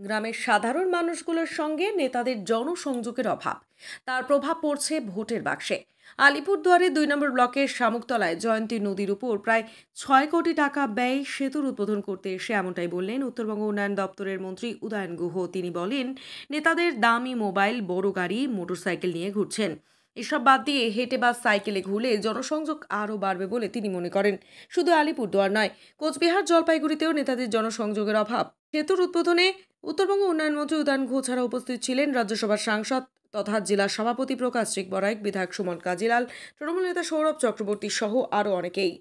গ্রামের সাধারণ মানুষগুলোর সঙ্গে নেতাদের জনসংযোগের অভাব, তার প্রভাব পড়ছে ভোটের বাক্সে। আলিপুরদুয়ারে ২ নম্বর ব্লকের শামুকতলায় জয়ন্তী নদীর উপর প্রায় ৬ কোটি টাকা ব্যয় সেতুর উদ্বোধন করতে এসে এমনটাই বললেন উত্তরবঙ্গ উন্নয়ন দপ্তরের মন্ত্রী উদয়ন গুহ। তিনি বলেন, নেতাদের দামি মোবাইল, বড় গাড়ি, মোটরসাইকেল নিয়ে ঘুরছেন। এসব বাদ দিয়ে হেঁটে বা সাইকেলে ঘুরলে জনসংযোগ আরও বাড়বে বলে তিনি মনে করেন। শুধু আলিপুরদুয়ার নয়, কোচবিহার, জলপাইগুড়িতেও নেতাদের জনসংযোগের অভাব। সেতুর উদ্বোধনে উত্তরবঙ্গ উন্নয়ন মন্ত্রী উদয়ন গুহ ছাড়া উপস্থিত ছিলেন রাজ্যসভার সাংসদ তথা জেলা সভাপতি প্রকাশ বরাইক, বিধায়ক সুমন কাজিলাল, তৃণমূল নেতা সৌরভ চক্রবর্তী সহ আরো অনেকেই।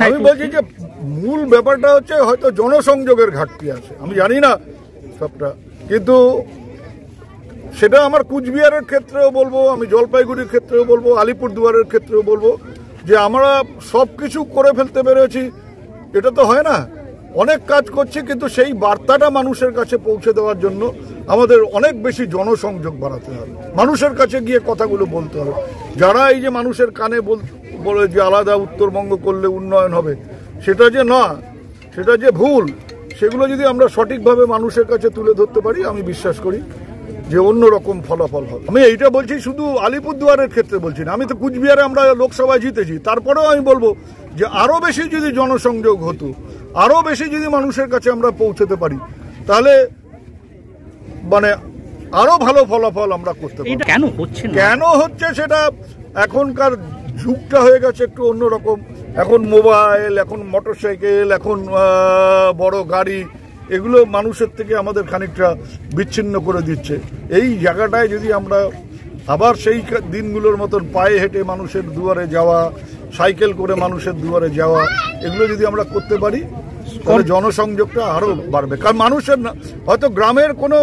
আমি বলছি যে মূল ব্যাপারটা হচ্ছে হয়তো জনসংযোগের ঘাটতি আছে, আমি জানি না সবটা, কিন্তু সেটা আমার কুচবিহারের ক্ষেত্রেও বলবো, আমি জলপাইগুড়ির ক্ষেত্রেও বলবো, আলিপুরদুয়ারের ক্ষেত্রেও বলবো যে আমরা সব কিছু করে ফেলতে পেরেছি, এটা তো হয় না। অনেক কাজ করছি, কিন্তু সেই বার্তাটা মানুষের কাছে পৌঁছে দেওয়ার জন্য আমাদের অনেক বেশি জনসংযোগ বাড়াতে হবে, মানুষের কাছে গিয়ে কথাগুলো বলতে হবে। যারা এই যে মানুষের কানে বলে যে আলাদা উত্তরবঙ্গ করলে উন্নয়ন হবে, সেটা যে না, সেটা যে ভুল, সেগুলো যদি আমরা সঠিকভাবে মানুষের কাছে তুলে ধরতে পারি, আমি বিশ্বাস করি যে অন্যরকম ফলাফল হবে। আমি এইটা বলছি শুধু আলিপুরদুয়ারের ক্ষেত্রে বলছি না, আমি তো কুচবিহারে আমরা লোকসভায় জিতেছি, তারপরেও আমি বলবো যে আরো বেশি যদি জনসংযোগ হতো, আরো বেশি যদি মানুষের কাছে আমরা পৌঁছতে পারি, তাহলে মানে আরো ভালো ফলাফল আমরা করতে পারি। কেন হচ্ছে সেটা এখনকার যুগটা হয়ে গেছে একটু অন্যরকম। এখন মোবাইল, এখন মোটরসাইকেল, এখন বড় গাড়ি, এগুলো মানুষের থেকে আমাদের খানিকটা বিচ্ছিন্ন করে দিচ্ছে। এই জায়গাটায় যদি আমরা আবার সেই দিনগুলোর মতন পায়ে হেঁটে মানুষের দুয়ারে যাওয়া, সাইকেল করে মানুষের দুয়ারে যাওয়া, এগুলো যদি আমরা করতে পারি, তাহলে জনসংযোগটা আরো বাড়বে। কারণ মানুষের হয়তো গ্রামের কোনো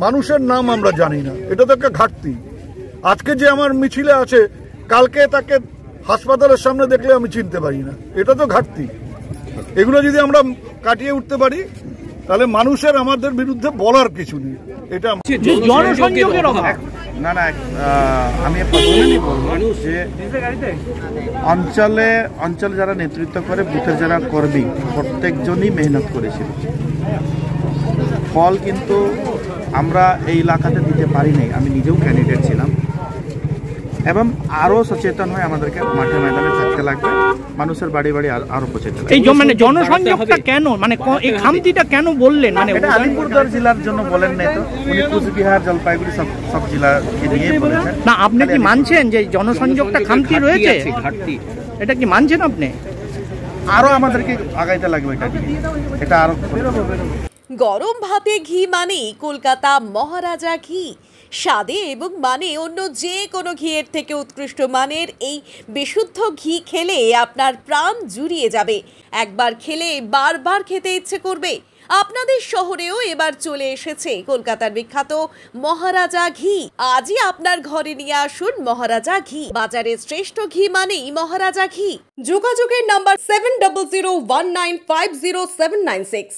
মানুষের নাম আমরা জানি না, এটা তো একটা ঘাটতি। আজকে যে আমার মিছিলে আছে, কালকে তাকে হাসপাতালের সামনে দেখলে আমি চিনতে পারি না, এটা তো ঘাটতি। এগুলো যদি আমরা কাটিয়ে উঠতে পারি, তাহলে মানুষের আমাদের বিরুদ্ধে বলার কিছু নেই। এটা জনসংযোগের অভাব না, আমি প্রথমেই বলবো যে অঞ্চলে যারা নেতৃত্ব করে, বুথের যারা কর্মী, প্রত্যেকজনই মেহনত করেছিল। ফল কিন্তু আমরা এই এলাকাতে দিতে পারি নাই। আমি নিজেও ক্যান্ডিডেট ছিলাম, এবং আরো সচেতন হয়ে আমাদেরকে মাঠে ময়দানে থাকতে লাগবে, মানুষের বাড়ি বাড়ি আরো পৌঁছাতে লাগবে। এই মানে জনসংযোগটা কেন, মানে এই খামতিটা কেন বললেন? মানে এটা আলিপুরদুয়ার জেলার জন্য বলেন নাই তো, উনি কুচবিহার, জলপাইগুড়ি সব জেলাকে নিয়ে বলেছেন। না, আপনি কি মানছেন যে জনসংযোগটা খামতি রয়েছে? এটা কি মানছেন আপনি? আরো আমাদেরকে আগাইতে লাগবে এটা আরো। গরম ভাতে ঘি মানেই কলকাতা মহারাজা ঘি। স্বাদে এবং মানে অন্য যে কোনো ঘিয়ের থেকে উৎকৃষ্ট মানের এই বিশুদ্ধ ঘি খেলে আপনার প্রাণ জুড়িয়ে যাবে। একবার খেলে বারবার খেতে ইচ্ছে করবে। আপনাদের শহরেও এবার চলে এসেছে কলকাতার বিখ্যাত মহারাজা ঘি। আজই আপনার ঘরে নিয়ে আসুন মহারাজা ঘি। বাজারের শ্রেষ্ঠ ঘি মানেই মহারাজা ঘি। যোগাযোগের নাম্বার 7001950796।